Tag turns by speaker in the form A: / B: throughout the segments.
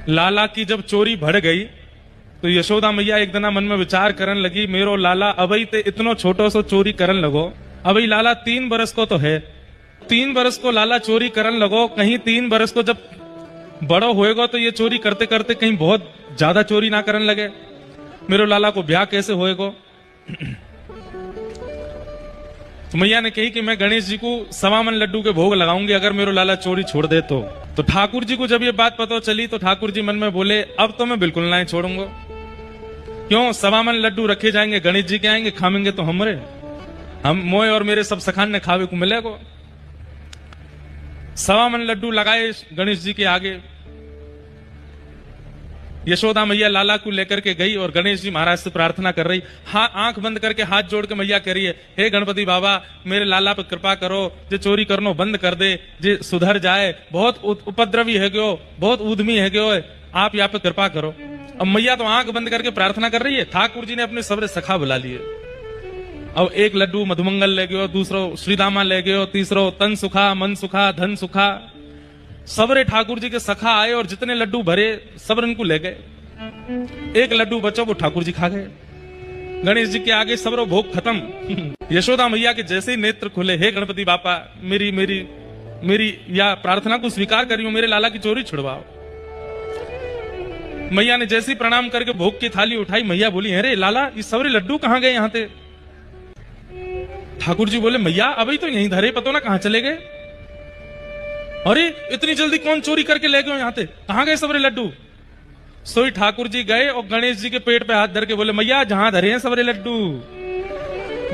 A: लाला की जब चोरी बढ़ गई तो यशोदा मैया एक दिन मन में विचार करन लगी, मेरो लाला अबई ते इतनो छोटो सो चोरी करन लगो। अबई लाला 3 बरस को तो है, 3 बरस को लाला चोरी करन लगो। कहीं 3 बरस को जब बड़ो होएगा तो ये चोरी करते करते कहीं बहुत ज्यादा चोरी ना करन लगे। मेरो लाला को ब्याह कैसे होएगा? तो मैया ने कही कि मैं गणेश जी को 1.25 मन लड्डू के भोग लगाऊंगी अगर मेरो लाला चोरी छोड़ दे तो ठाकुर जी को जब ये बात पता चली तो ठाकुर जी मन में बोले, अब तो मैं बिल्कुल ना ही छोड़ूंगा। क्यों? 1.25 मन लड्डू रखे जाएंगे, गणेश जी के आएंगे, खामेंगे तो हमरे, हम मोए और मेरे सब सखान ने खावे को मिलेगा। 1.25 मन लड्डू लगाए गणेश जी के आगे। यशोदा मैया लाला को लेकर के गई और गणेश जी महाराज से प्रार्थना कर रही, हाँ आंख बंद करके हाथ जोड़ के मैया कह रही है, हे गणपति बाबा मेरे लाला पे कृपा करो, जे चोरी करनो बंद कर दे, जे सुधर जाए, बहुत उपद्रवी है गयो, बहुत उद्यमी है गयो, आप यहाँ पे कृपा करो। अब मैया तो आंख बंद करके प्रार्थना कर रही है, ठाकुर जी ने अपने सबरे सखा बुला लिए। अब एक लड्डू मधुमंगल ले गयो, दूसरो श्रीदामा ले गयो, तीसरो तन सुखा, मन सुखा, धन सुखा। सबरे ठाकुर जी के सखा आए और जितने लड्डू भरे सब इनको ले गए। एक लड्डू बचो वो ठाकुर जी खा गए। गणेश जी के आगे सबरो भोग खत्म। यशोदा मैया के जैसे ही नेत्र खुले, हे गणपति बापा मेरी मेरी मेरी या प्रार्थना को स्वीकार करियो, मेरे लाला की चोरी छुड़वाओ। मैया ने जैसे ही प्रणाम करके भोग की थाली उठाई, मैया बोली, अरे लाला ये सबरे लड्डू कहाँ गए यहाँ थे? ठाकुर जी बोले, मैया अभी तो यहीं धरे, पतो ना कहाँ चले गए। अरे इतनी जल्दी कौन चोरी करके ले गए यहाँ थे, कहाँ गए सबरे लड्डू? सोई ठाकुर जी गए और गणेश जी के पेट पे हाथ धर के बोले, मैया जहां धरे हैं सबरे लड्डू,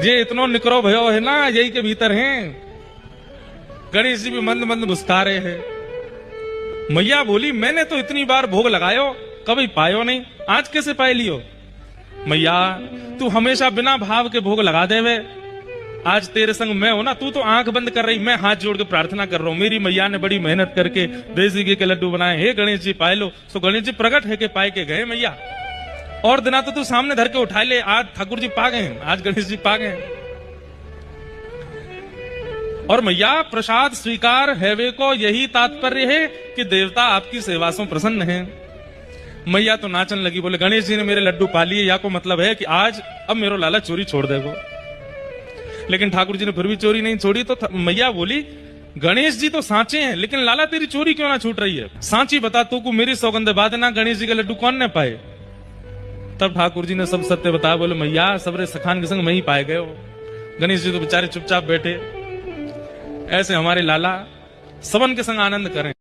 A: ये इतनो निकरो भयो है ना, यही के भीतर हैं। गणेश जी भी मंद मंद मुस्कुरा रहे हैं। मैया बोली, मैंने तो इतनी बार भोग लगायो, कभी पायो नहीं, आज कैसे पाए लियो? मैया तू हमेशा बिना भाव के भोग लगा देवे, आज तेरे संग मैं हूं ना, तू तो आंख बंद कर रही, मैं हाथ जोड़ के प्रार्थना कर रहा हूं। मेरी मैया ने बड़ी मेहनत करके देसी घी के लड्डू बनाए, हे गणेश जी पाए लो। तो गणेश जी प्रकट है के पाए के गए मैया, और दिना तो तू सामने धर के उठा ले, आज ठाकुर जी पा गए, आज गणेश जी पा गए। और मैया प्रसाद स्वीकार हैवे को यही तात्पर्य है कि देवता आपकी सेवा से प्रसन्न है। मैया तो नाचन लगी, बोले गणेश जी ने मेरे लड्डू पा लिए, या को मतलब है कि आज अब मेरो लाला चोरी छोड़ देगो। लेकिन ठाकुर जी ने फिर भी चोरी नहीं छोड़ी। तो मैया बोली, गणेश जी तो सांचे हैं, लेकिन लाला तेरी चोरी क्यों ना छूट रही है? सांची बता, तो को मेरी सौगंध बाद ना गणेश जी के लड्डू कौन ने पाए? तब ठाकुर जी ने सब सत्य बताया, बोले मैया सबरे सखान के संग मैं ही पाए गए हो। गणेश जी तो बेचारे चुपचाप बैठे। ऐसे हमारे लाला सबन के संग आनंद करें।